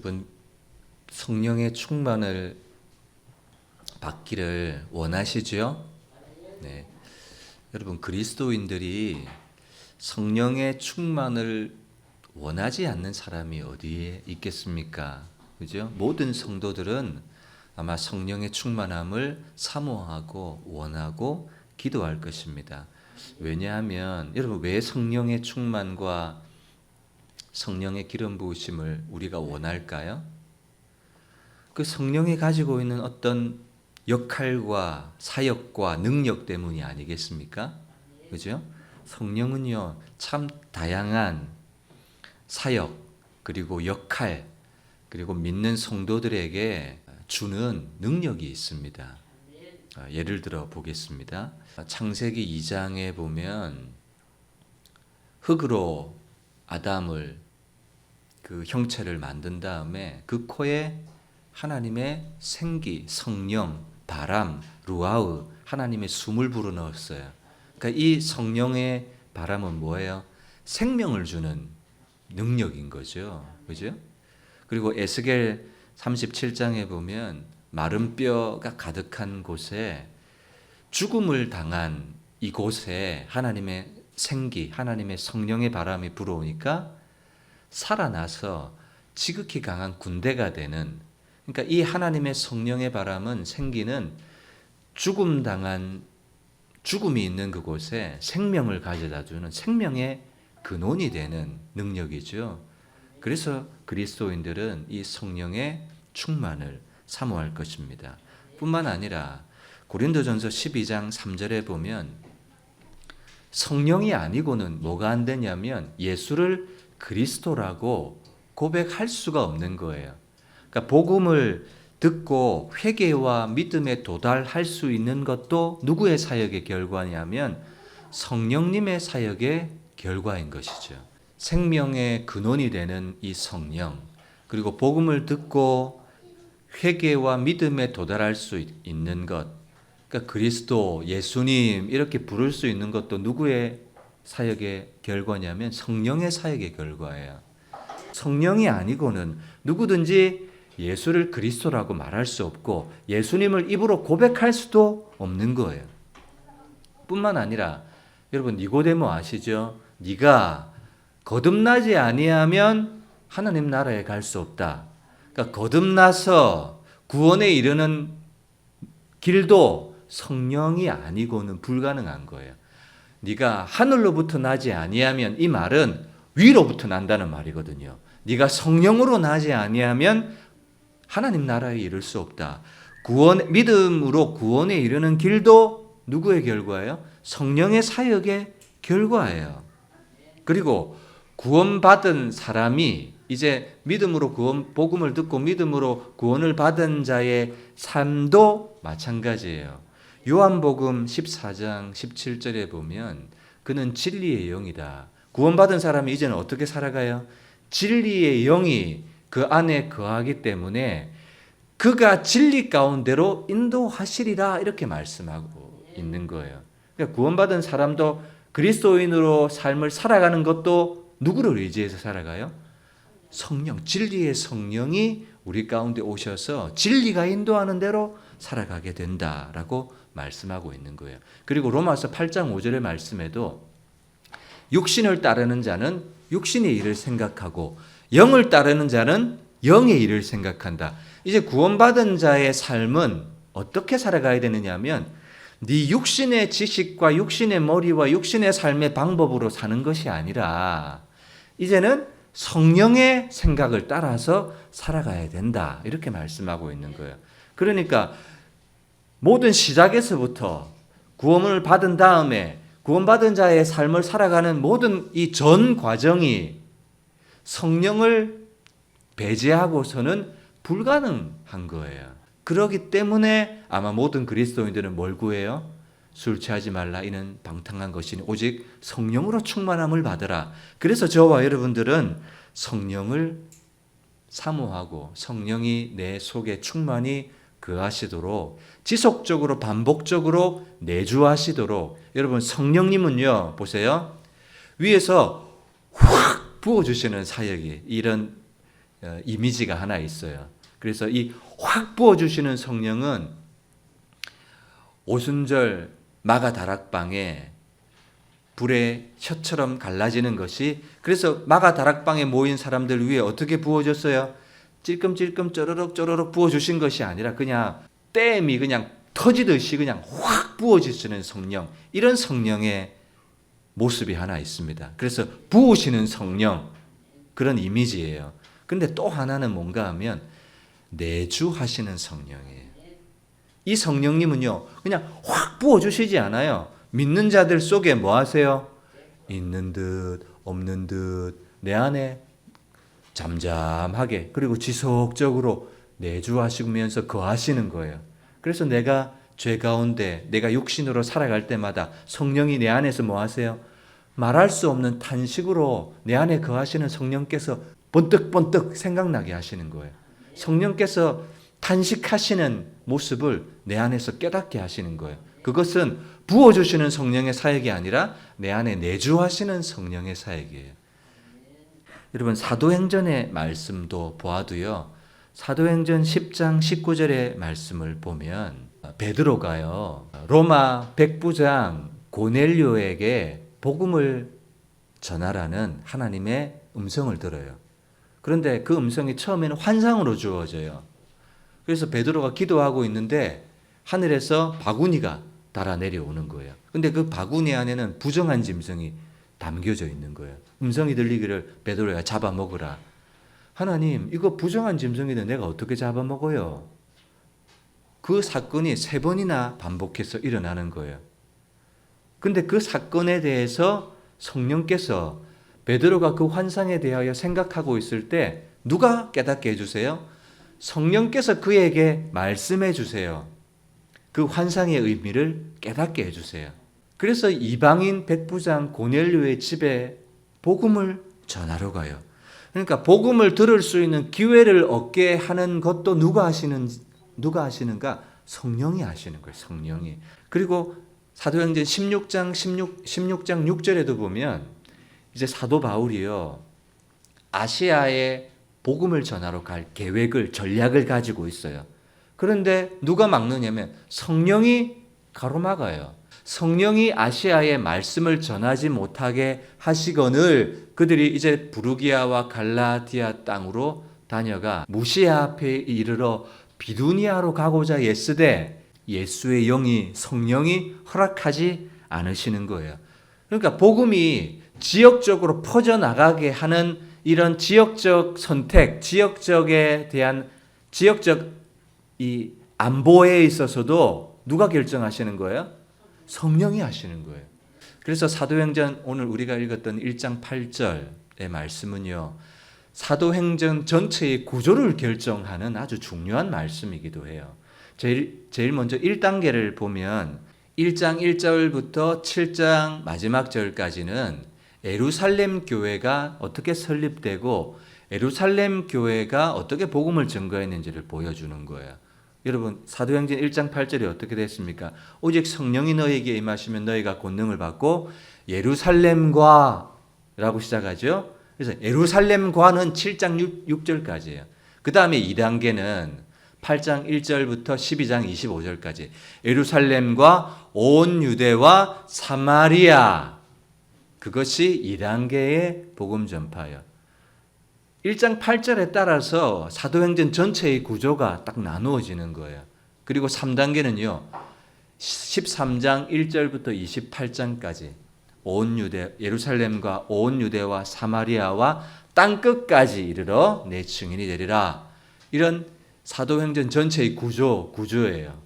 여러분, 성령의 충만을 받기를 원하시죠? 네. 여러분, 그리스도인들이 성령의 충만을 원하지 않는 사람이 어디에 있겠습니까? 그죠? 모든 성도들은 아마 성령의 충만함을 사모하고 원하고 기도할 것입니다. 왜냐하면 여러분, 왜 성령의 충만과 성령의 기름 부으심을 우리가 원할까요? 그 성령이 가지고 있는 어떤 역할과 사역과 능력 때문이 아니겠습니까? 그죠? 성령은요, 참 다양한 사역, 그리고 역할, 그리고 믿는 성도들에게 주는 능력이 있습니다. 예를 들어 보겠습니다. 창세기 2장에 보면 흙으로 아담을 그 형체를 만든 다음에 그 코에 하나님의 생기, 성령, 바람, 루아흐, 하나님의 숨을 불어넣었어요. 그러니까 이 성령의 바람은 뭐예요? 생명을 주는 능력인 거죠. 그죠? 그리고 에스겔 37장에 보면 마른 뼈가 가득한 곳에 죽음을 당한 이곳에 하나님의 생기, 하나님의 성령의 바람이 불어오니까 살아나서 지극히 강한 군대가 되는, 그러니까 이 하나님의 성령의 바람은, 생기는 죽음이 있는 그곳에 생명을 가져다 주는 생명의 근원이 되는 능력이죠. 그래서 그리스도인들은 이 성령의 충만을 사모할 것입니다. 뿐만 아니라 고린도전서 12장 3절에 보면 성령이 아니고는 뭐가 안 되냐면 예수를 그리스도라고 고백할 수가 없는 거예요. 그러니까 복음을 듣고 회개와 믿음에 도달할 수 있는 것도 누구의 사역의 결과냐면 성령님의 사역의 결과인 것이죠. 생명의 근원이 되는 이 성령, 그리고 복음을 듣고 회개와 믿음에 도달할 수 있는 것, 그러니까 그리스도, 예수님 이렇게 부를 수 있는 것도 누구의 사역의 결과냐면 성령의 사역의 결과예요. 성령이 아니고는 누구든지 예수를 그리스도라고 말할 수 없고 예수님을 입으로 고백할 수도 없는 거예요. 뿐만 아니라 여러분, 니고데모 아시죠? 네가 거듭나지 아니하면 하나님 나라에 갈 수 없다. 그러니까 거듭나서 구원에 이르는 길도 성령이 아니고는 불가능한 거예요. 네가 하늘로부터 나지 아니하면, 이 말은 위로부터 난다는 말이거든요. 네가 성령으로 나지 아니하면 하나님 나라에 이를 수 없다. 믿음으로 구원에 이르는 길도 누구의 결과예요? 성령의 사역의 결과예요. 그리고 구원받은 사람이 이제 믿음으로 복음을 듣고 믿음으로 구원을 받은 자의 삶도 마찬가지예요. 요한복음 14장 17절에 보면 그는 진리의 영이다. 구원받은 사람이 이제는 어떻게 살아가요? 진리의 영이 그 안에 거하기 때문에 그가 진리 가운데로 인도하시리라, 이렇게 말씀하고 있는 거예요. 그러니까 구원받은 사람도 그리스도인으로 삶을 살아가는 것도 누구를 의지해서 살아가요? 성령, 진리의 성령이 우리 가운데 오셔서 진리가 인도하는 대로 살아가게 된다라고 말씀하고 있는 거예요. 그리고 로마서 8장 5절의 말씀에도 육신을 따르는 자는 육신의 일을 생각하고 영을 따르는 자는 영의 일을 생각한다. 이제 구원받은 자의 삶은 어떻게 살아가야 되느냐 하면 네 육신의 지식과 육신의 머리와 육신의 삶의 방법으로 사는 것이 아니라 이제는 성령의 생각을 따라서 살아가야 된다, 이렇게 말씀하고 있는 거예요. 그러니까 모든 시작에서부터 구원을 받은 다음에 구원받은 자의 삶을 살아가는 모든 이 전 과정이 성령을 배제하고서는 불가능한 거예요. 그렇기 때문에 아마 모든 그리스도인들은 뭘 구해요? 술 취하지 말라, 이는 방탕한 것이니 오직 성령으로 충만함을 받으라. 그래서 저와 여러분들은 성령을 사모하고 성령이 내 속에 충만히 거하시도록 지속적으로 반복적으로 내주하시도록, 여러분 성령님은요, 보세요, 위에서 확 부어주시는 사역이, 이런 이미지가 하나 있어요. 그래서 이 확 부어주시는 성령은 오순절 마가 다락방에 불에 혀처럼 갈라지는 것이, 그래서 마가 다락방에 모인 사람들 위에 어떻게 부어졌어요? 찔끔찔끔 쪼르륵 쪼르륵 부어주신 것이 아니라 그냥 댐이 그냥 터지듯이 그냥 확 부어지시는 성령, 이런 성령의 모습이 하나 있습니다. 그래서 부으시는 성령, 그런 이미지예요. 근데 또 하나는 뭔가 하면 내주하시는 성령이에요. 이 성령님은요, 그냥 확 부어주시지 않아요. 믿는 자들 속에 뭐 하세요? 있는 듯 없는 듯 내 안에 잠잠하게, 그리고 지속적으로 내주하시면서 거하시는 거예요. 그래서 내가 죄 가운데 내가 육신으로 살아갈 때마다 성령이 내 안에서 뭐 하세요? 말할 수 없는 탄식으로 내 안에 거하시는 성령께서 번뜩번뜩 생각나게 하시는 거예요. 성령께서 탄식하시는 모습을 내 안에서 깨닫게 하시는 거예요. 그것은 부어주시는 성령의 사역이 아니라 내 안에 내주하시는 성령의 사역이에요. 여러분, 사도행전의 말씀도 보아도요, 사도행전 10장 19절의 말씀을 보면 베드로가요, 로마 백부장 고넬료에게 복음을 전하라는 하나님의 음성을 들어요. 그런데 그 음성이 처음에는 환상으로 주어져요. 그래서 베드로가 기도하고 있는데 하늘에서 바구니가 달아 내려오는 거예요. 근데 그 바구니 안에는 부정한 짐승이 담겨져 있는 거예요. 음성이 들리기를 베드로야 잡아먹으라. 하나님, 이거 부정한 짐승인데 내가 어떻게 잡아먹어요? 그 사건이 3번이나 반복해서 일어나는 거예요. 근데 그 사건에 대해서 성령께서 베드로가 그 환상에 대하여 생각하고 있을 때 누가 깨닫게 해주세요? 성령께서 그에게 말씀해 주세요. 그 환상의 의미를 깨닫게 해주세요. 그래서 이방인 백부장 고넬료의 집에 복음을 전하러 가요. 그러니까 복음을 들을 수 있는 기회를 얻게 하는 것도 누가 하시는가? 성령이 하시는 거예요. 성령이. 그리고 사도행전 16장 6절에도 보면 이제 사도 바울이요, 아시아에 복음을 전하러 갈 계획을, 전략을 가지고 있어요. 그런데 누가 막느냐면 성령이 가로막아요. 성령이 아시아에 말씀을 전하지 못하게 하시거늘 그들이 이제 부르기아와 갈라디아 땅으로 다녀가 무시아 앞에 이르러 비두니아로 가고자 애쓰되 예수의 영이, 성령이 허락하지 않으시는 거예요. 그러니까 복음이 지역적으로 퍼져나가게 하는 이런 지역적 선택, 지역적에 대한 지역적 이 안보에 있어서도 누가 결정하시는 거예요? 성령이 하시는 거예요. 그래서 사도행전 오늘 우리가 읽었던 1장 8절의 말씀은요, 사도행전 전체의 구조를 결정하는 아주 중요한 말씀이기도 해요. 제일 먼저 1단계를 보면 1장 1절부터 7장 마지막 절까지는 예루살렘 교회가 어떻게 설립되고 예루살렘 교회가 어떻게 복음을 증거했는지를 보여주는 거예요. 여러분, 사도행전 1장 8절이 어떻게 됐습니까? 오직 성령이 너희에게 임하시면 너희가 권능을 받고 예루살렘과 라고 시작하죠. 그래서 예루살렘과는 7장 6절까지예요. 그 다음에 2단계는 8장 1절부터 12장 25절까지 예루살렘과 온 유대와 사마리아, 그것이 2단계의 복음 전파예요. 1장 8절에 따라서 사도행전 전체의 구조가 딱 나누어지는 거예요. 그리고 3단계는요. 13장 1절부터 28장까지 온 유대, 예루살렘과 온 유대와 사마리아와 땅끝까지 이르러 내 증인이 되리라. 이런 사도행전 전체의 구조예요.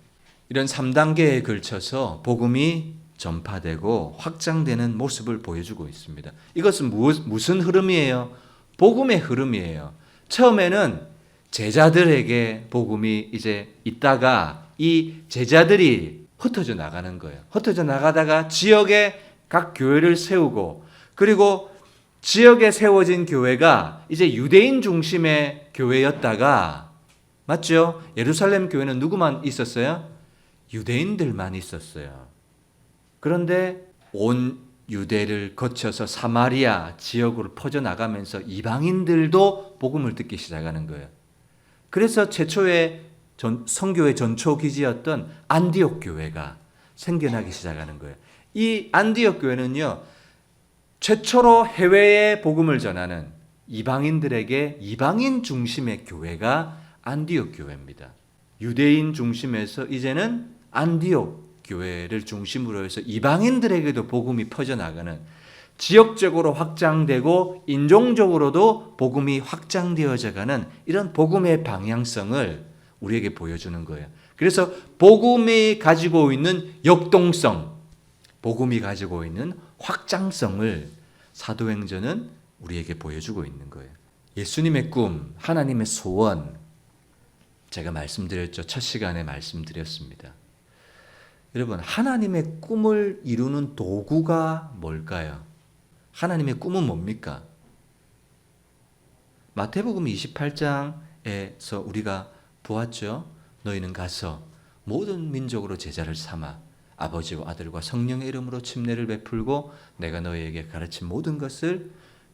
이런 3단계에 걸쳐서 복음이 전파되고 확장되는 모습을 보여주고 있습니다. 이것은 무슨 흐름이에요? 복음의 흐름이에요. 처음에는 제자들에게 복음이 이제 있다가 이 제자들이 흩어져 나가는 거예요. 흩어져 나가다가 지역에 각 교회를 세우고, 그리고 지역에 세워진 교회가 이제 유대인 중심의 교회였다가, 맞죠? 예루살렘 교회는 누구만 있었어요? 유대인들만 있었어요. 그런데 온 유대를 거쳐서 사마리아 지역으로 퍼져나가면서 이방인들도 복음을 듣기 시작하는 거예요. 그래서 최초의 선교의 전초 기지였던 안디옥 교회가 생겨나기 시작하는 거예요. 이 안디옥 교회는요, 최초로 해외에 복음을 전하는 이방인들에게 이방인 중심의 교회가 안디옥 교회입니다. 유대인 중심에서 이제는 안디옥 교회를 중심으로 해서 이방인들에게도 복음이 퍼져나가는, 지역적으로 확장되고 인종적으로도 복음이 확장되어져 가는 이런 복음의 방향성을 우리에게 보여주는 거예요. 그래서 복음이 가지고 있는 역동성, 복음이 가지고 있는 확장성을 사도행전은 우리에게 보여주고 있는 거예요. 예수님의 꿈, 하나님의 소원, 제가 말씀드렸죠. 첫 시간에 말씀드렸습니다. 여러분, 하나님의 꿈을 이루는 도구가 뭘까요? 하나님의 꿈은 뭡니까? 마태복음 28장에서 우리가 보았죠. 너희는 가서 모든 민족으로 제자를 삼아 아버지와 아들과 성령의 이름으로 침례를 베풀고 내가 너희에게 가르친 모든 것을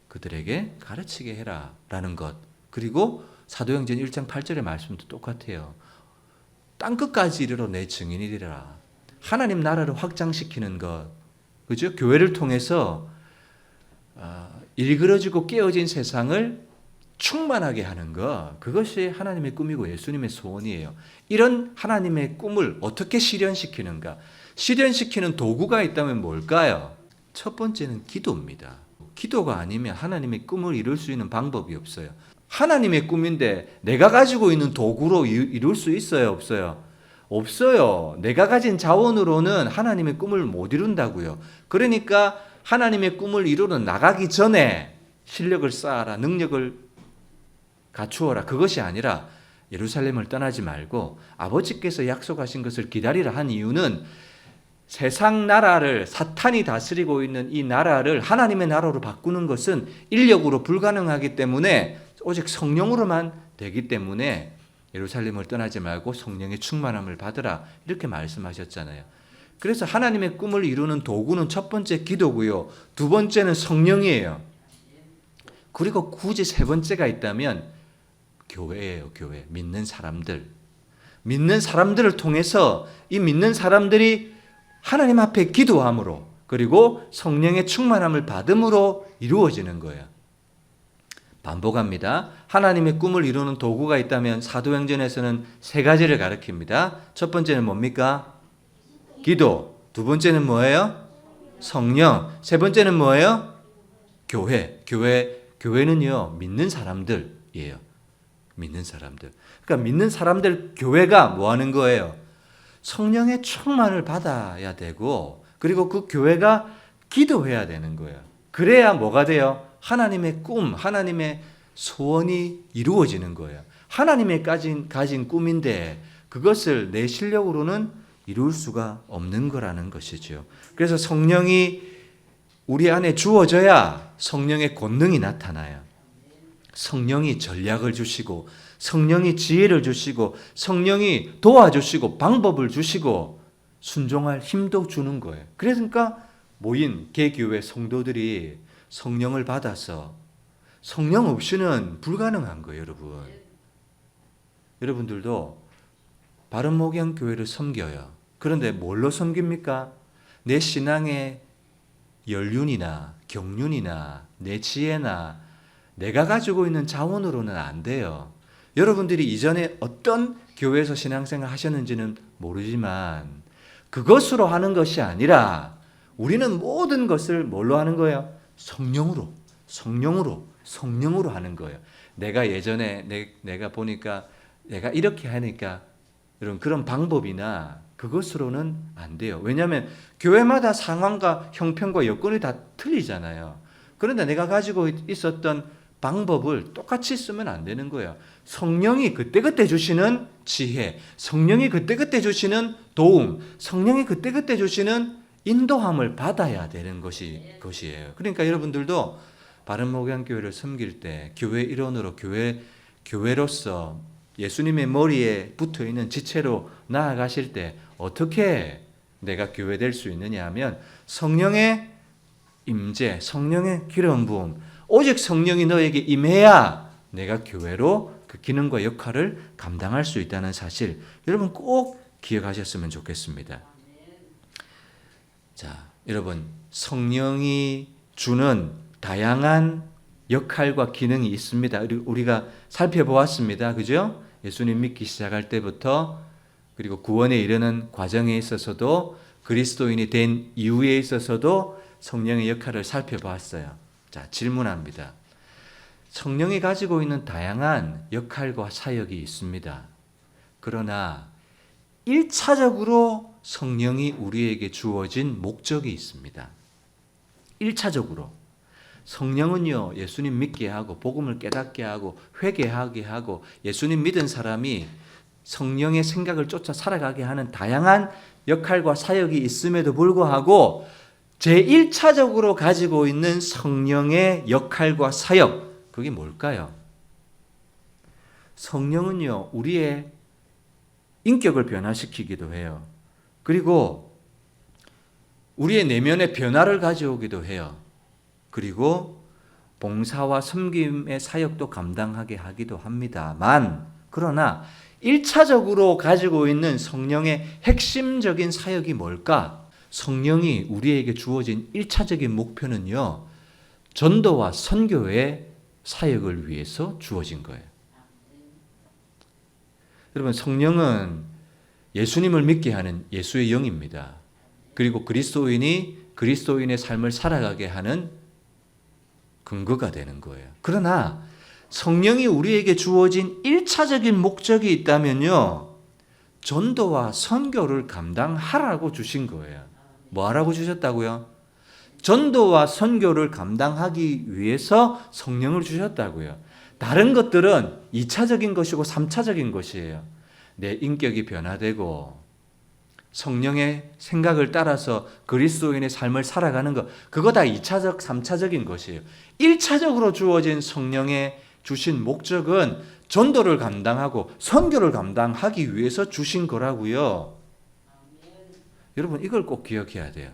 그들에게 가르치게 해라 라는 것. 그리고 사도행전 1장 8절의 말씀도 똑같아요. 땅끝까지 이르러 내 증인이 되라. 하나님 나라를 확장시키는 것, 그죠? 교회를 통해서 일그러지고 깨어진 세상을 충만하게 하는 것, 그것이 하나님의 꿈이고 예수님의 소원이에요. 이런 하나님의 꿈을 어떻게 실현시키는가? 실현시키는 도구가 있다면 뭘까요? 첫 번째는 기도입니다. 기도가 아니면 하나님의 꿈을 이룰 수 있는 방법이 없어요. 하나님의 꿈인데 내가 가지고 있는 도구로 이룰 수 있어요, 없어요? 없어요. 내가 가진 자원으로는 하나님의 꿈을 못 이룬다고요. 그러니까 하나님의 꿈을 이루러 나가기 전에 실력을 쌓아라, 능력을 갖추어라. 그것이 아니라 예루살렘을 떠나지 말고 아버지께서 약속하신 것을 기다리라 한 이유는 세상 나라를, 사탄이 다스리고 있는 이 나라를 하나님의 나라로 바꾸는 것은 인력으로 불가능하기 때문에 오직 성령으로만 되기 때문에 예루살렘을 떠나지 말고 성령의 충만함을 받으라, 이렇게 말씀하셨잖아요. 그래서 하나님의 꿈을 이루는 도구는 첫 번째 기도고요, 두 번째는 성령이에요. 그리고 굳이 세 번째가 있다면 교회예요. 교회. 믿는 사람들. 믿는 사람들을 통해서 이 믿는 사람들이 하나님 앞에 기도함으로, 그리고 성령의 충만함을 받음으로 이루어지는 거예요. 반복합니다. 하나님의 꿈을 이루는 도구가 있다면 사도행전에서는 세 가지를 가르칩니다. 첫 번째는 뭡니까? 기도. 두 번째는 뭐예요? 성령. 세 번째는 뭐예요? 교회. 교회는요, 믿는 사람들이에요. 믿는 사람들. 그러니까 믿는 사람들, 교회가 뭐 하는 거예요? 성령의 충만을 받아야 되고, 그리고 그 교회가 기도해야 되는 거예요. 그래야 뭐가 돼요? 하나님의 꿈, 하나님의 소원이 이루어지는 거예요. 하나님의 가진 꿈인데 그것을 내 실력으로는 이룰 수가 없는 거라는 것이죠. 그래서 성령이 우리 안에 주어져야 성령의 권능이 나타나요. 성령이 전략을 주시고, 성령이 지혜를 주시고, 성령이 도와주시고, 방법을 주시고, 순종할 힘도 주는 거예요. 그러니까 모인 개교회 성도들이 성령을 받아서, 성령 없이는 불가능한 거예요, 여러분. 여러분들도 바른목양교회를 섬겨요. 그런데 뭘로 섬깁니까? 내 신앙의 연륜이나 경륜이나 내 지혜나 내가 가지고 있는 자원으로는 안 돼요. 여러분들이 이전에 어떤 교회에서 신앙생활 하셨는지는 모르지만 그것으로 하는 것이 아니라 우리는 모든 것을 뭘로 하는 거예요? 성령으로 하는 거예요. 내가 예전에 내가 보니까 내가 이렇게 하니까 그런 방법이나 그것으로는 안 돼요. 왜냐하면 교회마다 상황과 형편과 여건이 다 틀리잖아요. 그런데 내가 가지고 있었던 방법을 똑같이 쓰면 안 되는 거예요. 성령이 그때그때 주시는 지혜, 성령이 그때그때 주시는 도움, 성령이 그때그때 주시는 인도함을 받아야 되는 것이에요. 그러니까 여러분들도 바른목양교회를 섬길 때 교회 일원으로 교회로서 예수님의 머리에 붙어있는 지체로 나아가실 때 어떻게 내가 교회 될 수 있느냐 하면 성령의 임재, 성령의 기름 부음, 오직 성령이 너에게 임해야 내가 교회로 그 기능과 역할을 감당할 수 있다는 사실, 여러분 꼭 기억하셨으면 좋겠습니다. 자, 여러분, 성령이 주는 다양한 역할과 기능이 있습니다. 우리가 살펴보았습니다. 그죠? 예수님 믿기 시작할 때부터, 그리고 구원에 이르는 과정에 있어서도, 그리스도인이 된 이후에 있어서도 성령의 역할을 살펴보았어요. 자, 질문합니다. 성령이 가지고 있는 다양한 역할과 사역이 있습니다. 그러나 1차적으로 성령이 우리에게 주어진 목적이 있습니다. 1차적으로 성령은요, 예수님 믿게 하고 복음을 깨닫게 하고 회개하게 하고 예수님 믿은 사람이 성령의 생각을 쫓아 살아가게 하는 다양한 역할과 사역이 있음에도 불구하고 제1차적으로 가지고 있는 성령의 역할과 사역, 그게 뭘까요? 성령은요, 우리의 인격을 변화시키기도 해요. 그리고 우리의 내면의 변화를 가져오기도 해요. 그리고 봉사와 섬김의 사역도 감당하게 하기도 합니다만, 그러나 1차적으로 가지고 있는 성령의 핵심적인 사역이 뭘까? 성령이 우리에게 주어진 1차적인 목표는요, 전도와 선교의 사역을 위해서 주어진 거예요. 여러분, 성령은 예수님을 믿게 하는 예수의 영입니다. 그리고 그리스도인이 그리스도인의 삶을 살아가게 하는 근거가 되는 거예요. 그러나 성령이 우리에게 주어진 1차적인 목적이 있다면요, 전도와 선교를 감당하라고 주신 거예요. 뭐 하라고 주셨다고요? 전도와 선교를 감당하기 위해서 성령을 주셨다고요. 다른 것들은 2차적인 것이고 3차적인 것이에요. 내 인격이 변화되고 성령의 생각을 따라서 그리스도인의 삶을 살아가는 것, 그거 다 2차적, 3차적인 것이에요. 1차적으로 주어진 성령의 주신 목적은 전도를 감당하고 선교를 감당하기 위해서 주신 거라고요. 여러분, 이걸 꼭 기억해야 돼요.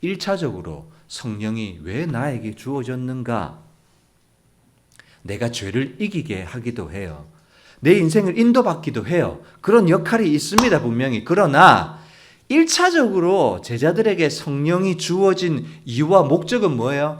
1차적으로 성령이 왜 나에게 주어졌는가? 내가 죄를 이기게 하기도 해요. 내 인생을 인도받기도 해요. 그런 역할이 있습니다, 분명히. 그러나 1차적으로 제자들에게 성령이 주어진 이유와 목적은 뭐예요?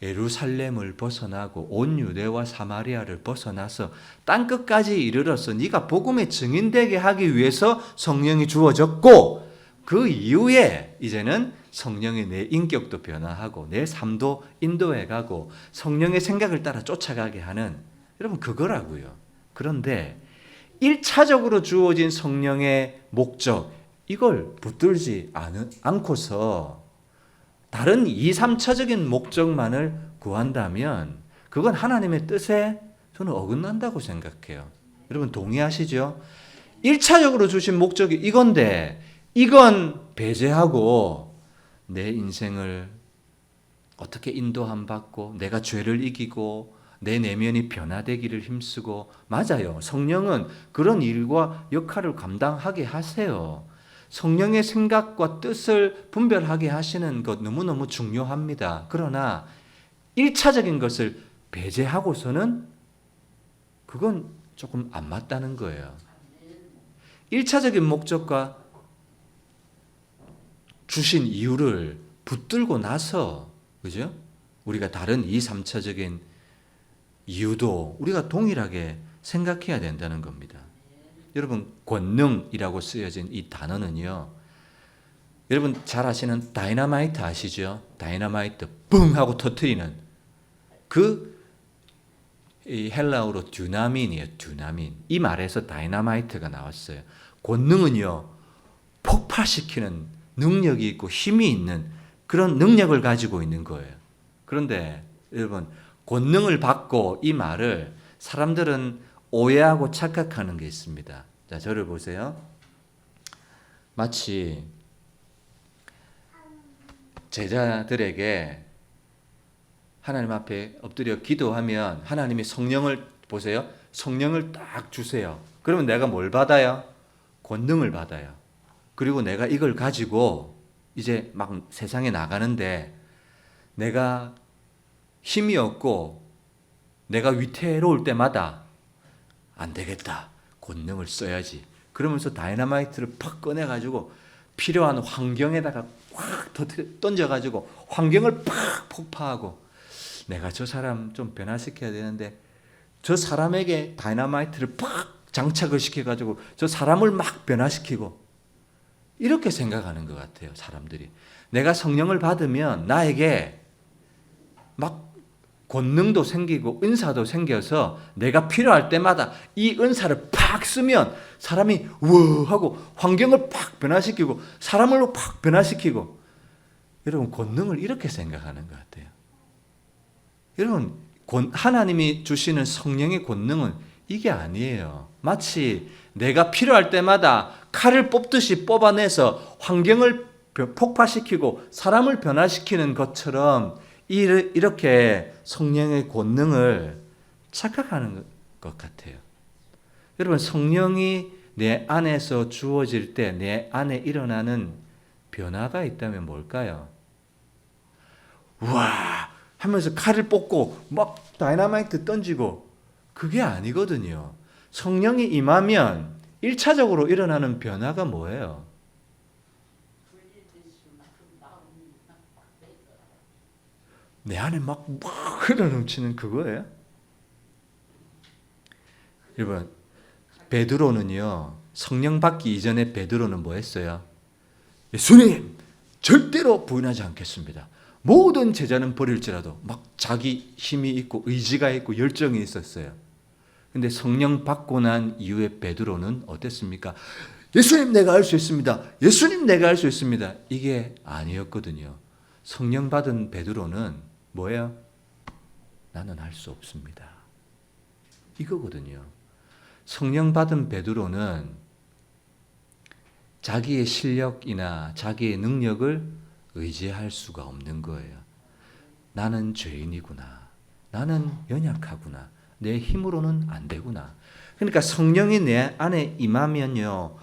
예루살렘을 벗어나고 온 유대와 사마리아를 벗어나서 땅끝까지 이르러서 네가 복음의 증인되게 하기 위해서 성령이 주어졌고, 그 이후에 이제는 성령의 내 인격도 변화하고 내 삶도 인도해가고 성령의 생각을 따라 쫓아가게 하는, 여러분, 그거라고요. 그런데 1차적으로 주어진 성령의 목적, 이걸 붙들지 않고서 다른 2, 3차적인 목적만을 구한다면 그건 하나님의 뜻에 저는 어긋난다고 생각해요. 여러분, 동의하시죠? 1차적으로 주신 목적이 이건데 이건 배제하고 내 인생을 어떻게 인도함 받고 내가 죄를 이기고 내 내면이 변화되기를 힘쓰고, 맞아요. 성령은 그런 일과 역할을 감당하게 하세요. 성령의 생각과 뜻을 분별하게 하시는 것 너무너무 중요합니다. 그러나 1차적인 것을 배제하고서는 그건 조금 안 맞다는 거예요. 1차적인 목적과 주신 이유를 붙들고 나서, 그죠? 우리가 다른 2, 3차적인 이유도 우리가 동일하게 생각해야 된다는 겁니다. 여러분, 권능이라고 쓰여진 이 단어는요, 여러분 잘 아시는 다이너마이트 아시죠? 다이너마이트 뿡 하고 터뜨리는 이 헬라어로 듀나민이에요. 듀나민. 이 말에서 다이너마이트가 나왔어요. 권능은요, 폭발시키는 능력이 있고 힘이 있는 그런 능력을 가지고 있는 거예요. 그런데 여러분, 권능을 받고 이 말을 사람들은 오해하고 착각하는 게 있습니다. 자, 저를 보세요. 마치 제자들에게 하나님 앞에 엎드려 기도하면 하나님이 성령을, 보세요, 성령을 딱 주세요. 그러면 내가 뭘 받아요? 권능을 받아요. 그리고 내가 이걸 가지고 이제 막 세상에 나가는데 내가 힘이 없고 내가 위태로울 때마다 안 되겠다. 권능을 써야지. 그러면서 다이너마이트를 팍 꺼내가지고 필요한 환경에다가 확 던져가지고 환경을 팍 폭파하고, 내가 저 사람 좀 변화시켜야 되는데 저 사람에게 다이너마이트를 팍 장착을 시켜가지고 저 사람을 막 변화시키고, 이렇게 생각하는 것 같아요, 사람들이. 내가 성령을 받으면 나에게 막 권능도 생기고 은사도 생겨서 내가 필요할 때마다 이 은사를 팍 쓰면 사람이 우와 하고 환경을 팍 변화시키고 사람을 팍 변화시키고. 여러분, 권능을 이렇게 생각하는 것 같아요. 여러분, 하나님이 주시는 성령의 권능은 이게 아니에요. 마치 내가 필요할 때마다 칼을 뽑듯이 뽑아내서 환경을 폭파시키고 사람을 변화시키는 것처럼 이렇게 성령의 권능을 착각하는 것 같아요. 여러분, 성령이 내 안에서 주어질 때 내 안에 일어나는 변화가 있다면 뭘까요? 우와 하면서 칼을 뽑고 막 다이너마이트 던지고, 그게 아니거든요. 성령이 임하면 1차적으로 일어나는 변화가 뭐예요? 내 안에 막 흘러넘치는 그거예요. 여러분, 베드로는요, 성령 받기 이전에 베드로는 뭐 했어요? 예수님, 절대로 부인하지 않겠습니다. 모든 제자는 버릴지라도 막 자기 힘이 있고 의지가 있고 열정이 있었어요. 근데 성령 받고 난 이후에 베드로는 어땠습니까? 예수님, 내가 할 수 있습니다. 예수님, 내가 할 수 있습니다. 이게 아니었거든요. 성령 받은 베드로는 뭐예요? 나는 할 수 없습니다. 이거거든요. 성령 받은 베드로는 자기의 실력이나 자기의 능력을 의지할 수가 없는 거예요. 나는 죄인이구나. 나는 연약하구나. 내 힘으로는 안 되구나. 그러니까 성령이 내 안에 임하면요,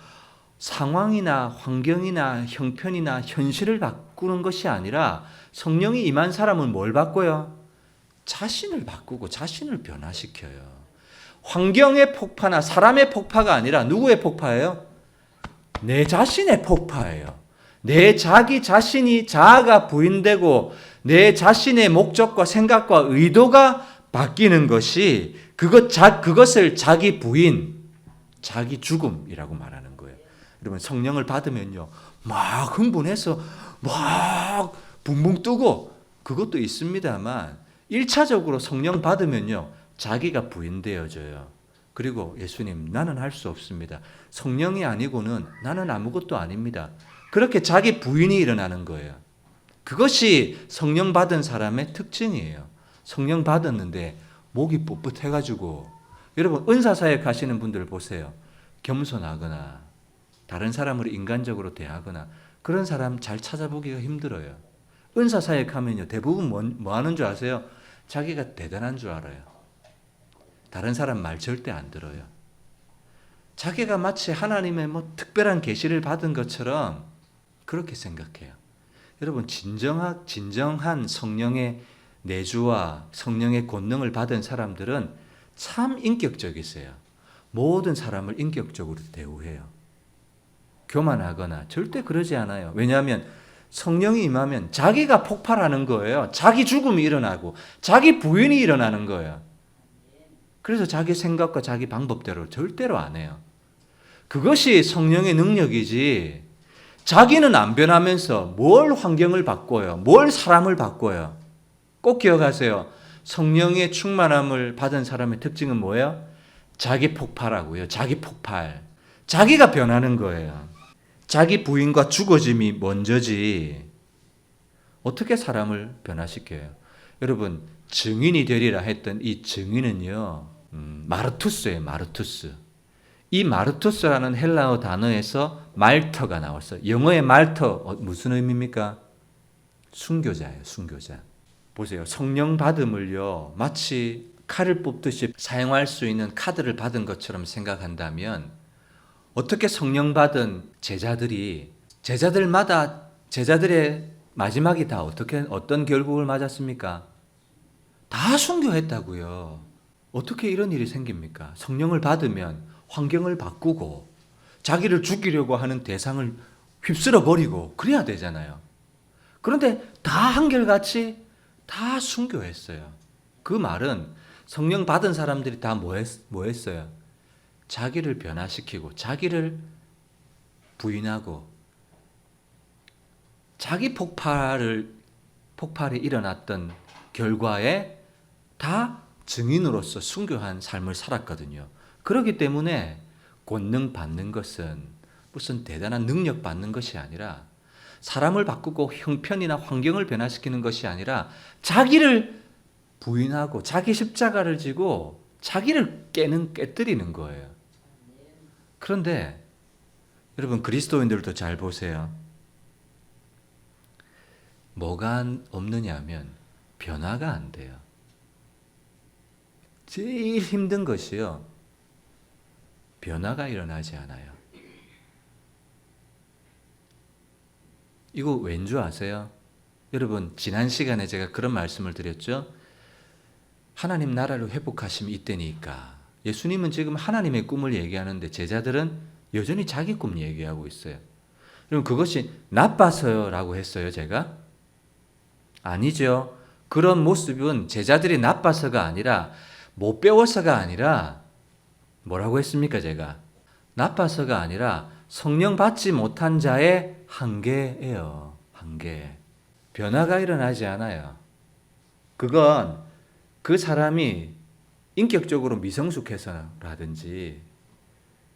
상황이나 환경이나 형편이나 현실을 바꾸는 것이 아니라 성령이 임한 사람은 뭘 바꿔요? 자신을 바꾸고 자신을 변화시켜요. 환경의 폭파나 사람의 폭파가 아니라 누구의 폭파예요? 내 자신의 폭파예요. 내 자기 자신이 자아가 부인되고 내 자신의 목적과 생각과 의도가 바뀌는 것이 그것을 자기 부인, 자기 죽음이라고 말하는 거예요. 여러분, 성령을 받으면요, 막 흥분해서 막 붕붕 뜨고 그것도 있습니다만 1차적으로 성령 받으면요, 자기가 부인되어져요. 그리고 예수님, 나는 할 수 없습니다. 성령이 아니고는 나는 아무것도 아닙니다. 그렇게 자기 부인이 일어나는 거예요. 그것이 성령 받은 사람의 특징이에요. 성령 받았는데 목이 뻣뻣해가지고, 여러분, 은사사역 하시는 분들 보세요. 겸손하거나 다른 사람을 인간적으로 대하거나 그런 사람 잘 찾아보기가 힘들어요. 은사사역 하면요, 대부분 뭐 하는 줄 아세요? 자기가 대단한 줄 알아요. 다른 사람 말 절대 안 들어요. 자기가 마치 하나님의 특별한 계시를 받은 것처럼 그렇게 생각해요. 여러분, 진정한 성령의 내주와 성령의 권능을 받은 사람들은 참 인격적이세요. 모든 사람을 인격적으로 대우해요. 교만하거나 절대 그러지 않아요. 왜냐하면 성령이 임하면 자기가 폭발하는 거예요. 자기 죽음이 일어나고 자기 부인이 일어나는 거예요. 그래서 자기 생각과 자기 방법대로 절대로 안 해요. 그것이 성령의 능력이지, 자기는 안 변하면서 뭘 환경을 바꿔요? 뭘 사람을 바꿔요? 꼭 기억하세요. 성령의 충만함을 받은 사람의 특징은 뭐예요? 자기 폭발하고요. 자기 폭발. 자기가 변하는 거예요. 자기 부인과 죽어짐이 먼저지 어떻게 사람을 변화시켜요? 여러분, 증인이 되리라 했던 이 증인은요, 마르투스예요. 마르투스. 이 마르투스라는 헬라어 단어에서 말터가 나왔어요. 영어의 말터 무슨 의미입니까? 순교자예요. 순교자. 보세요. 성령 받음을요, 마치 칼을 뽑듯이 사용할 수 있는 카드를 받은 것처럼 생각한다면, 어떻게 성령 받은 제자들마다 제자들의 마지막이 다 어떤 결국을 맞았습니까? 다 순교했다고요. 어떻게 이런 일이 생깁니까? 성령을 받으면 환경을 바꾸고 자기를 죽이려고 하는 대상을 휩쓸어 버리고 그래야 되잖아요. 그런데 다 한결같이 다 순교했어요. 그 말은 성령 받은 사람들이 다 뭐 했어요? 자기를 변화시키고 자기를 부인하고 자기 폭발이 일어났던 결과에 다 증인으로서 순교한 삶을 살았거든요. 그렇기 때문에 권능 받는 것은 무슨 대단한 능력 받는 것이 아니라 사람을 바꾸고 형편이나 환경을 변화시키는 것이 아니라 자기를 부인하고 자기 십자가를 지고 자기를 깨뜨리는 거예요. 그런데 여러분 그리스도인들도 잘 보세요. 뭐가 없느냐 하면 변화가 안 돼요. 제일 힘든 것이요. 변화가 일어나지 않아요. 이거 왠 줄 아세요? 여러분 지난 시간에 제가 그런 말씀을 드렸죠. 하나님 나라를 회복하시면 이때니까. 예수님은 지금 하나님의 꿈을 얘기하는데 제자들은 여전히 자기 꿈 얘기하고 있어요. 그럼 그것이 나빠서요 라고 했어요 제가? 아니죠. 그런 모습은 제자들이 나빠서가 아니라 못 배워서가 아니라 뭐라고 했습니까 제가? 나빠서가 아니라 성령 받지 못한 자의 한계예요. 한계. 변화가 일어나지 않아요. 그건 그 사람이 인격적으로 미성숙해서라든지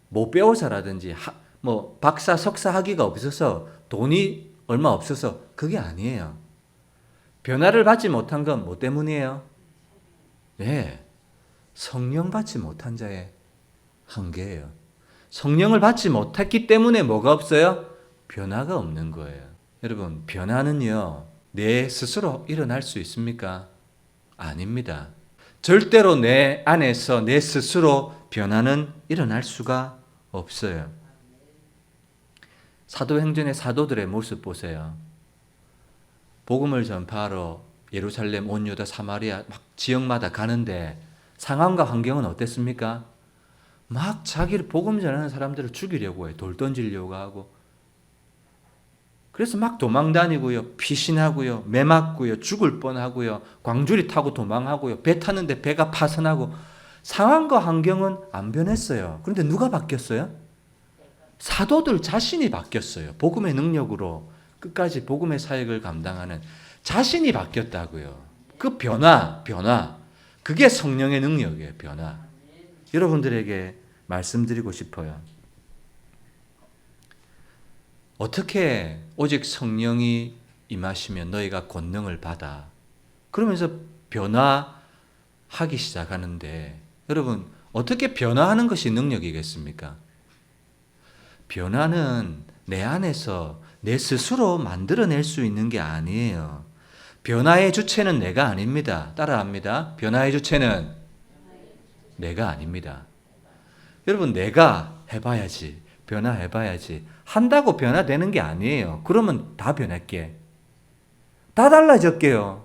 못 배워서라든지 뭐 박사 석사 학위가 없어서 돈이 얼마 없어서 그게 아니에요. 변화를 받지 못한 건 뭐 때문이에요? 네, 성령 받지 못한 자의 한계예요. 성령을 받지 못했기 때문에 뭐가 없어요? 변화가 없는 거예요. 여러분, 변화는요, 내 스스로 일어날 수 있습니까? 아닙니다. 절대로 내 안에서 내 스스로 변화는 일어날 수가 없어요. 사도행전의 사도들의 모습 보세요. 복음을 전파하러 예루살렘, 온 유다, 사마리아 막 지역마다 가는데 상황과 환경은 어땠습니까? 막 자기를 복음 전하는 사람들을 죽이려고 해요. 돌 던지려고 하고. 그래서 막 도망다니고요. 피신하고요. 매 맞고요. 죽을 뻔하고요. 광주리 타고 도망하고요. 배 타는데 배가 파선하고. 상황과 환경은 안 변했어요. 그런데 누가 바뀌었어요? 사도들 자신이 바뀌었어요. 복음의 능력으로 끝까지 복음의 사역을 감당하는 자신이 바뀌었다고요. 그 변화. 그게 성령의 능력이에요. 변화. 여러분들에게 말씀드리고 싶어요. 어떻게 오직 성령이 임하시면 너희가 권능을 받아. 그러면서 변화하기 시작하는데 여러분 어떻게 변화하는 것이 능력이겠습니까? 변화는 내 안에서 내 스스로 만들어낼 수 있는 게 아니에요. 변화의 주체는 내가 아닙니다. 따라합니다. 변화의 주체는 내가 아닙니다. 여러분 내가 해봐야지. 변화해봐야지. 한다고 변화되는 게 아니에요. 그러면 다 변할게. 다 달라졌게요.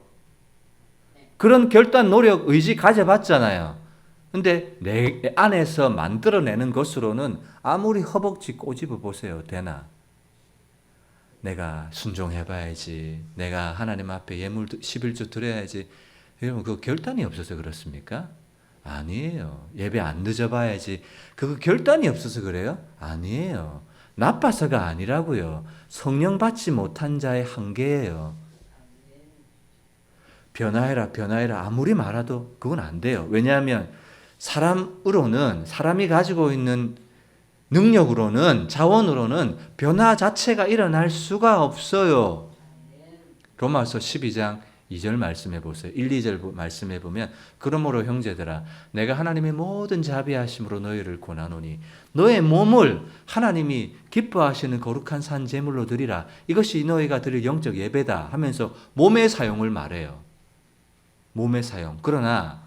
그런 결단, 노력, 의지 가져봤잖아요. 근데 내 안에서 만들어내는 것으로는 아무리 허벅지 꼬집어 보세요. 되나? 내가 순종해봐야지. 내가 하나님 앞에 예물 11조 드려야지. 여러분 그 결단이 없어서 그렇습니까? 아니에요. 예배 안 늦어봐야지. 그거 결단이 없어서 그래요? 아니에요. 나빠서가 아니라고요. 성령 받지 못한 자의 한계예요. 변화해라 아무리 말해도 그건 안 돼요. 왜냐하면 사람이 가지고 있는 능력으로는 자원으로는 변화 자체가 일어날 수가 없어요. 로마서 12장 2절 말씀해 보세요. 1, 2절 말씀해 보면 그러므로 형제들아 내가 하나님의 모든 자비하심으로 너희를 권하노니 너의 몸을 하나님이 기뻐하시는 거룩한 산 제물로 드리라. 이것이 너희가 드릴 영적 예배다 하면서 몸의 사용을 말해요. 몸의 사용. 그러나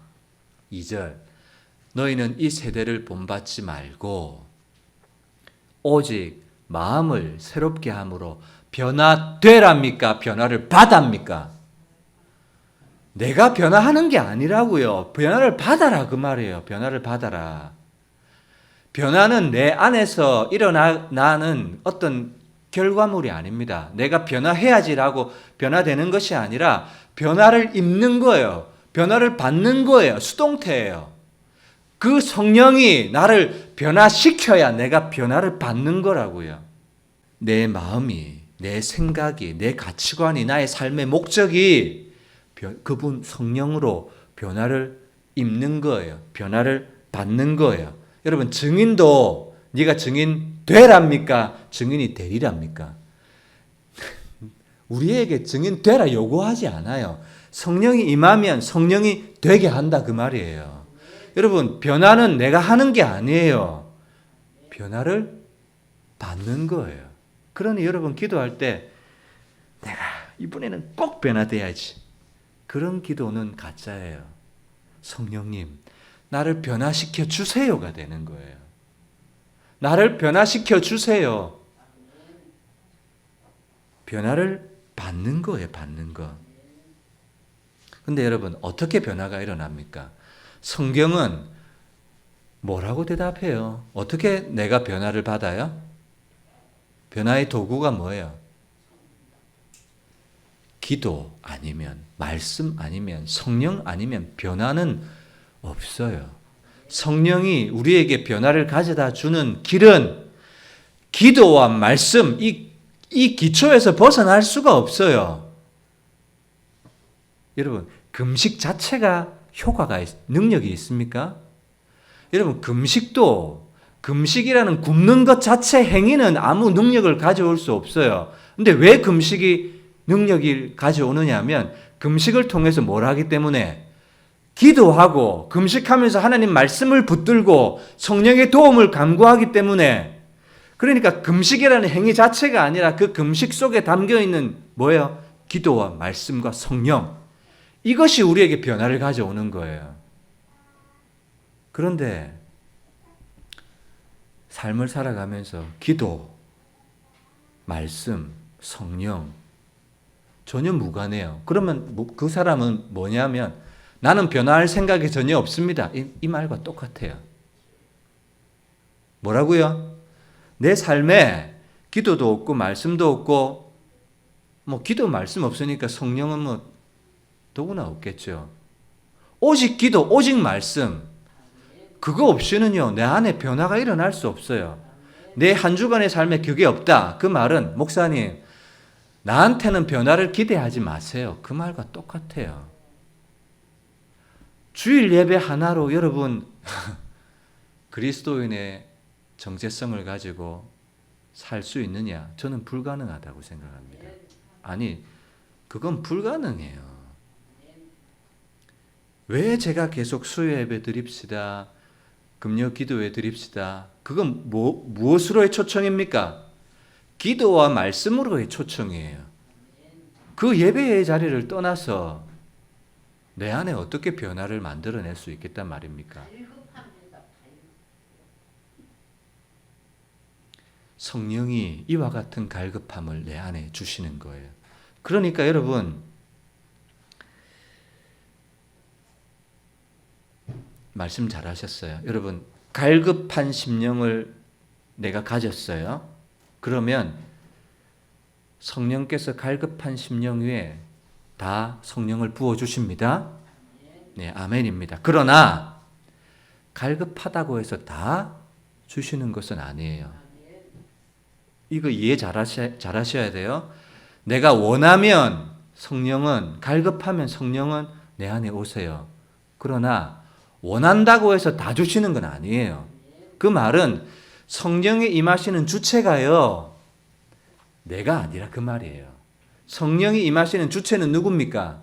2절 너희는 이 세대를 본받지 말고 오직 마음을 새롭게 함으로 변화되랍니까? 변화를 받합니까? 내가 변화하는 게 아니라고요. 변화를 받아라 그 말이에요. 변화를 받아라. 변화는 내 안에서 일어나는 어떤 결과물이 아닙니다. 내가 변화해야지라고 변화되는 것이 아니라 변화를 입는 거예요. 변화를 받는 거예요. 수동태예요. 그 성령이 나를 변화시켜야 내가 변화를 받는 거라고요. 내 마음이, 내 생각이, 내 가치관이, 나의 삶의 목적이 그분 성령으로 변화를 입는 거예요. 변화를 받는 거예요. 여러분, 증인도 네가 증인 되랍니까? 증인이 되리랍니까? 우리에게 증인 되라 요구하지 않아요. 성령이 임하면 성령이 되게 한다 그 말이에요. 여러분, 변화는 내가 하는 게 아니에요. 변화를 받는 거예요. 그러니 여러분 기도할 때 내가 이번에는 꼭 변화돼야지. 그런 기도는 가짜예요. 성령님, 나를 변화시켜 주세요가 되는 거예요. 나를 변화시켜 주세요. 변화를 받는 거예요, 받는 거. 근데 여러분, 어떻게 변화가 일어납니까? 성경은 뭐라고 대답해요? 어떻게 내가 변화를 받아요? 변화의 도구가 뭐예요? 기도 아니면, 말씀 아니면, 성령 아니면 변화는 없어요. 성령이 우리에게 변화를 가져다 주는 길은 기도와 말씀, 이 기초에서 벗어날 수가 없어요. 여러분, 금식 자체가 효과가, 능력이 있습니까? 여러분, 금식이라는 굶는 것 자체 행위는 아무 능력을 가져올 수 없어요. 근데 왜 금식이 능력을 가져오느냐 하면 금식을 통해서 뭘 하기 때문에 기도하고 금식하면서 하나님 말씀을 붙들고 성령의 도움을 간구하기 때문에 그러니까 금식이라는 행위 자체가 아니라 그 금식 속에 담겨있는 뭐예요? 기도와 말씀과 성령. 이것이 우리에게 변화를 가져오는 거예요. 그런데 삶을 살아가면서 기도, 말씀, 성령 전혀 무관해요. 그러면 그 사람은 뭐냐면 나는 변화할 생각이 전혀 없습니다. 이 말과 똑같아요. 뭐라고요? 내 삶에 기도도 없고 말씀도 없고 기도 말씀 없으니까 성령은 더구나 없겠죠. 오직 기도, 오직 말씀 그거 없이는요 내 안에 변화가 일어날 수 없어요. 내 한 주간의 삶에 그게 없다. 그 말은 목사님 나한테는 변화를 기대하지 마세요. 그 말과 똑같아요. 주일 예배 하나로 여러분 그리스도인의 정체성을 가지고 살 수 있느냐? 저는 불가능하다고 생각합니다. 아니, 그건 불가능해요. 왜 제가 계속 수요 예배 드립시다, 금요 기도회 드립시다. 그건 무엇으로의 초청입니까? 기도와 말씀으로의 초청이에요. 그 예배의 자리를 떠나서 내 안에 어떻게 변화를 만들어낼 수 있겠단 말입니까? 성령이 이와 같은 갈급함을 내 안에 주시는 거예요. 그러니까 여러분 말씀 잘하셨어요. 여러분 갈급한 심령을 내가 가졌어요. 그러면 성령께서 갈급한 심령 위에 다 성령을 부어주십니다. 네, 아멘입니다. 그러나 갈급하다고 해서 다 주시는 것은 아니에요. 이거 이해 잘하셔야 돼요. 내가 원하면 성령은, 갈급하면 성령은 내 안에 오세요. 그러나 원한다고 해서 다 주시는 건 아니에요. 그 말은 성령이 임하시는 주체가요 내가 아니라 그 말이에요. 성령이 임하시는 주체는 누굽니까?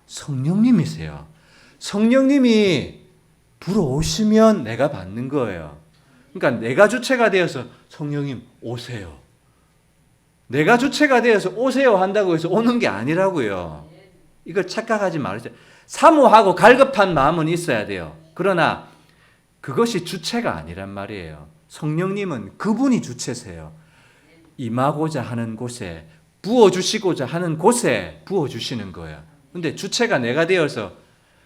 성령님이세요. 성령님이 불어오시면 내가 받는 거예요. 그러니까 내가 주체가 되어서 성령님 오세요. 내가 주체가 되어서 오세요 한다고 해서 오는 게 아니라고요. 이걸 착각하지 말으세요. 사모하고 갈급한 마음은 있어야 돼요. 그러나 그것이 주체가 아니란 말이에요. 성령님은 그분이 주체세요. 임하고자 하는 곳에, 부어주시고자 하는 곳에 부어주시는 거예요. 근데 주체가 내가 되어서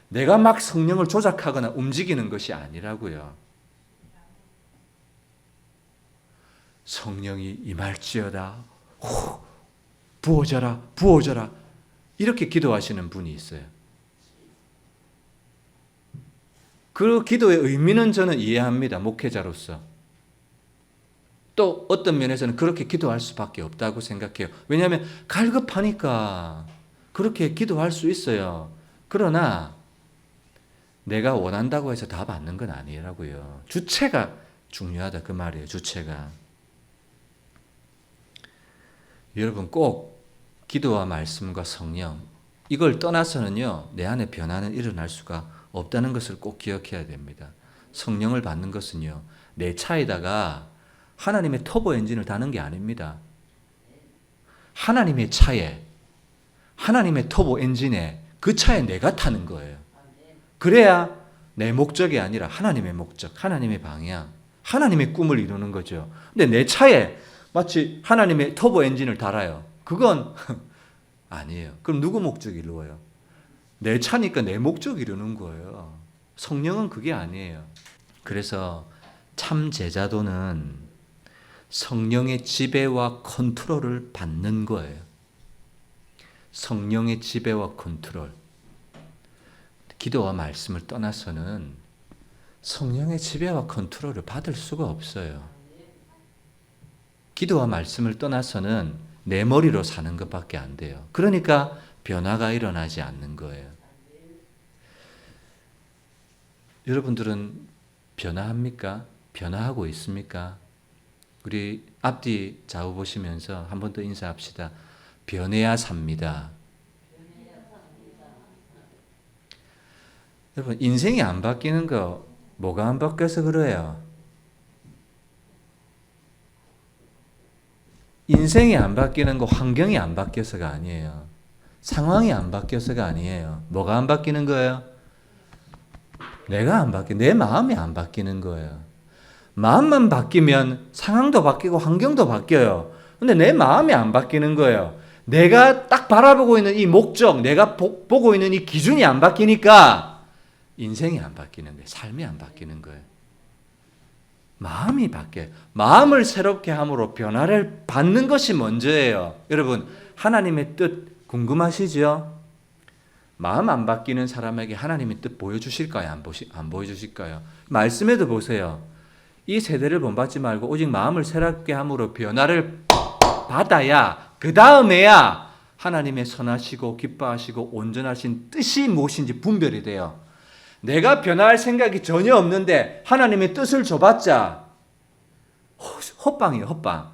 내가 막 성령을 조작하거나 움직이는 것이 아니라고요. 성령이 임할지어다. 후, 부어져라, 부어져라. 이렇게 기도하시는 분이 있어요. 그 기도의 의미는 저는 이해합니다. 목회자로서. 또 어떤 면에서는 그렇게 기도할 수밖에 없다고 생각해요. 왜냐하면 갈급하니까 그렇게 기도할 수 있어요. 그러나 내가 원한다고 해서 다 받는 건 아니라고요. 주체가 중요하다 그 말이에요. 주체가. 여러분 꼭 기도와 말씀과 성령 이걸 떠나서는요. 내 안에 변화는 일어날 수가 없다는 것을 꼭 기억해야 됩니다. 성령을 받는 것은요. 내 차에다가 하나님의 터보 엔진을 다는 게 아닙니다. 하나님의 차에 하나님의 터보 엔진에 그 차에 내가 타는 거예요. 그래야 내 목적이 아니라 하나님의 목적, 하나님의 방향, 하나님의 꿈을 이루는 거죠. 근데 내 차에 마치 하나님의 터보 엔진을 달아요. 그건 아니에요. 그럼 누구 목적이 이루어요? 내 차니까 내 목적 이루는 거예요. 성령은 그게 아니에요. 그래서 참 제자도는 성령의 지배와 컨트롤을 받는 거예요. 성령의 지배와 컨트롤. 기도와 말씀을 떠나서는 성령의 지배와 컨트롤을 받을 수가 없어요. 기도와 말씀을 떠나서는 내 머리로 사는 것밖에 안 돼요. 그러니까 변화가 일어나지 않는 거예요. 여러분들은 변화합니까? 변화하고 있습니까? 우리 앞뒤 좌우 보시면서 한 번 더 인사합시다. 변해야 삽니다. 여러분 인생이 안 바뀌는 거 뭐가 안 바뀌어서 그래요? 인생이 안 바뀌는 거 환경이 안 바뀌어서가 아니에요. 상황이 안 바뀌어서가 아니에요. 뭐가 안 바뀌는 거예요? 내가 안 바뀌어. 내 마음이 안 바뀌는 거예요. 마음만 바뀌면 상황도 바뀌고 환경도 바뀌어요. 근데 내 마음이 안 바뀌는 거예요. 내가 딱 바라보고 있는 이 목적, 내가 보고 있는 이 기준이 안 바뀌니까 인생이 안 바뀌는 거예요. 삶이 안 바뀌는 거예요. 마음이 바뀌어요. 마음을 새롭게 함으로 변화를 받는 것이 먼저예요. 여러분, 하나님의 뜻 궁금하시죠? 마음 안 바뀌는 사람에게 하나님의 뜻 보여주실까요? 안 보여주실까요? 말씀에도 보세요. 이 세대를 본받지 말고 오직 마음을 새롭게 함으로 변화를 받아야 그 다음에야 하나님의 선하시고 기뻐하시고 온전하신 뜻이 무엇인지 분별이 돼요. 내가 변화할 생각이 전혀 없는데 하나님의 뜻을 줘봤자 헛방이에요. 헛방.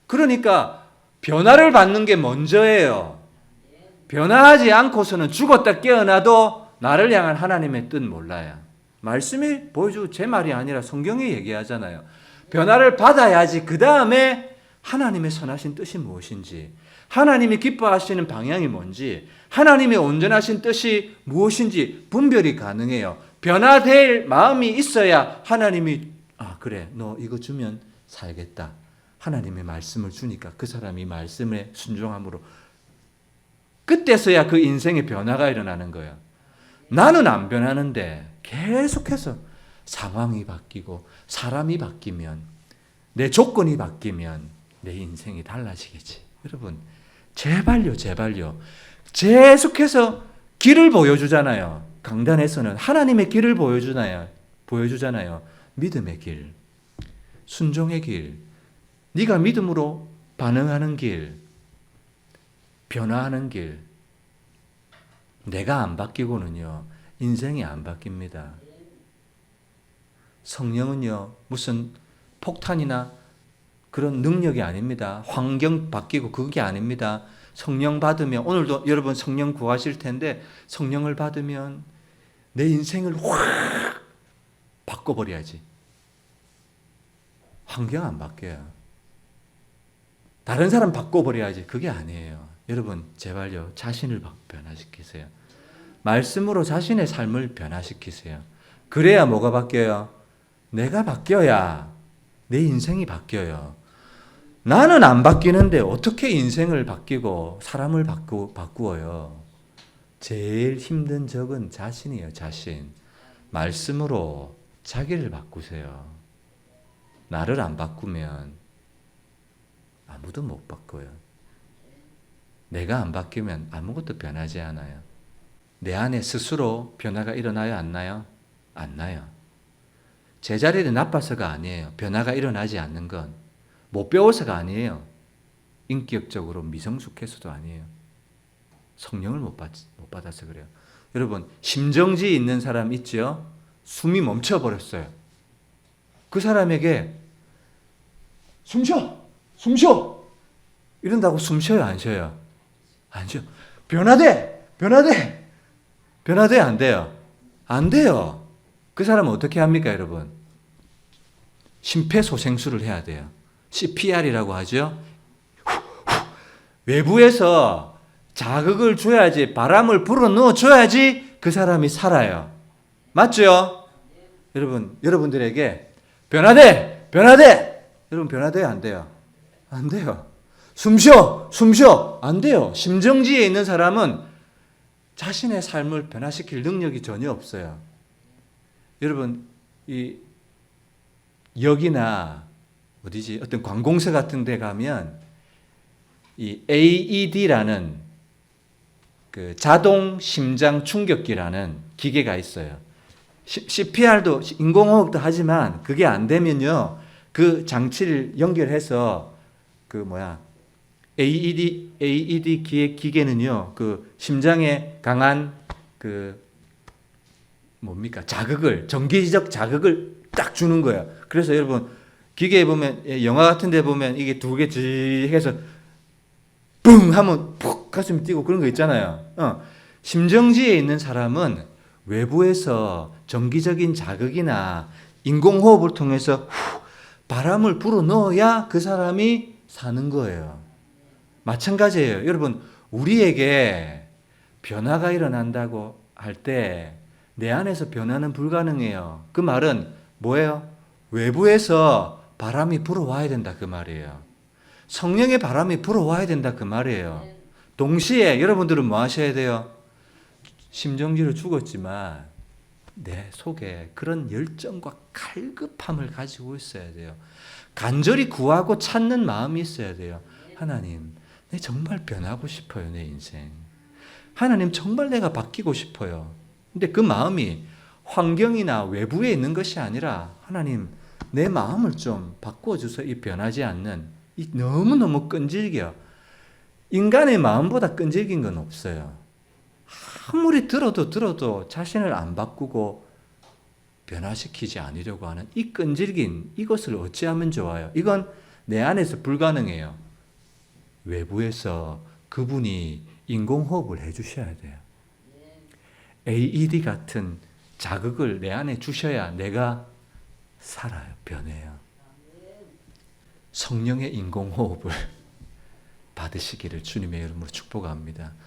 그러니까 변화를 받는 게 먼저예요. 변화하지 않고서는 죽었다 깨어나도 나를 향한 하나님의 뜻 몰라요. 말씀이 보여주고 제 말이 아니라 성경이 얘기하잖아요. 변화를 받아야지 그 다음에 하나님의 선하신 뜻이 무엇인지, 하나님이 기뻐하시는 방향이 뭔지, 하나님의 온전하신 뜻이 무엇인지 분별이 가능해요. 변화될 마음이 있어야 하나님이 그래 너 이거 주면 살겠다. 하나님의 말씀을 주니까 그 사람이 말씀에 순종함으로 그때서야 그 인생의 변화가 일어나는 거예요. 나는 안 변하는데 계속해서 상황이 바뀌고 사람이 바뀌면 내 조건이 바뀌면 내 인생이 달라지겠지. 여러분 제발요. 계속해서 길을 보여주잖아요. 강단에서는 하나님의 길을 보여주잖아요. 믿음의 길, 순종의 길, 네가 믿음으로 반응하는 길, 변화하는 길. 내가 안 바뀌고는요 인생이 안 바뀝니다. 성령은요 무슨 폭탄이나 그런 능력이 아닙니다. 환경 바뀌고 그게 아닙니다. 성령 받으면 오늘도 여러분 성령 구하실 텐데 성령을 받으면 내 인생을 확 바꿔버려야지. 환경 안 바뀌어요. 다른 사람 바꿔버려야지. 그게 아니에요. 여러분 제발요 자신을 변화시키세요. 말씀으로 자신의 삶을 변화시키세요. 그래야 뭐가 바뀌어요? 내가 바뀌어야 내 인생이 바뀌어요. 나는 안 바뀌는데 어떻게 인생을 바뀌고 사람을 바꾸어요? 제일 힘든 적은 자신이에요, 자신. 말씀으로 자기를 바꾸세요. 나를 안 바꾸면 아무도 못 바꿔요. 내가 안 바뀌면 아무것도 변하지 않아요. 내 안에 스스로 변화가 일어나요, 안 나요? 안 나요. 제자리에 나빠서가 아니에요. 변화가 일어나지 않는 건. 못 배워서가 아니에요. 인격적으로 미성숙해서도 아니에요. 성령을 못 받아서 그래요. 여러분, 심정지 있는 사람 있죠? 숨이 멈춰버렸어요. 그 사람에게 숨 쉬어! 숨 쉬어! 이런다고 숨 쉬어요, 안 쉬어요? 안 쉬어. 변화돼! 변화돼! 변화돼, 안 돼요? 안 돼요. 그 사람은 어떻게 합니까, 여러분? 심폐소생술을 해야 돼요. CPR이라고 하죠. 외부에서 자극을 줘야지, 바람을 불어넣어 줘야지 그 사람이 살아요. 맞죠? 여러분, 여러분들에게 변화돼! 변화돼! 여러분 변화돼요, 안 돼요? 안 돼요. 숨 쉬어! 숨 쉬어! 안 돼요. 심정지에 있는 사람은 자신의 삶을 변화시킬 능력이 전혀 없어요. 여러분, 이 여기나 어디지? 어떤 관공서 같은 데 가면 이 AED라는 그 자동 심장 충격기라는 기계가 있어요. CPR도 인공호흡도 하지만 그게 안 되면요. 그 장치를 연결해서 AED 기계는요. 그 심장에 강한 자극을, 전기적 자극을 딱 주는 거예요. 그래서 여러분 기계에 보면, 영화 같은 데 보면 이게 두 개 해서 뿡 하면 푹 가슴이 뛰고 그런 거 있잖아요. 심정지에 있는 사람은 외부에서 정기적인 자극이나 인공호흡을 통해서 바람을 불어넣어야 그 사람이 사는 거예요. 마찬가지예요. 여러분, 우리에게 변화가 일어난다고 할 때 내 안에서 변화는 불가능해요. 그 말은 뭐예요? 외부에서 바람이 불어와야 된다 그 말이에요. 성령의 바람이 불어와야 된다 그 말이에요. 동시에 여러분들은 뭐 하셔야 돼요? 심정지로 죽었지만 내 속에 그런 열정과 갈급함을 가지고 있어야 돼요. 간절히 구하고 찾는 마음이 있어야 돼요. 하나님, 내 정말 변하고 싶어요, 내 인생. 하나님, 정말 내가 바뀌고 싶어요. 근데 그 마음이 환경이나 외부에 있는 것이 아니라 하나님, 내 마음을 좀 바꿔주세요. 이 변하지 않는, 이 너무너무 끈질겨. 인간의 마음보다 끈질긴 건 없어요. 아무리 들어도 자신을 안 바꾸고 변화시키지 않으려고 하는 이 끈질긴 이것을 어찌하면 좋아요? 이건 내 안에서 불가능해요. 외부에서 그분이 인공호흡을 해주셔야 돼요. AED 같은 자극을 내 안에 주셔야 내가 살아요. 변해요. 성령의 인공호흡을 받으시기를 주님의 이름으로 축복합니다.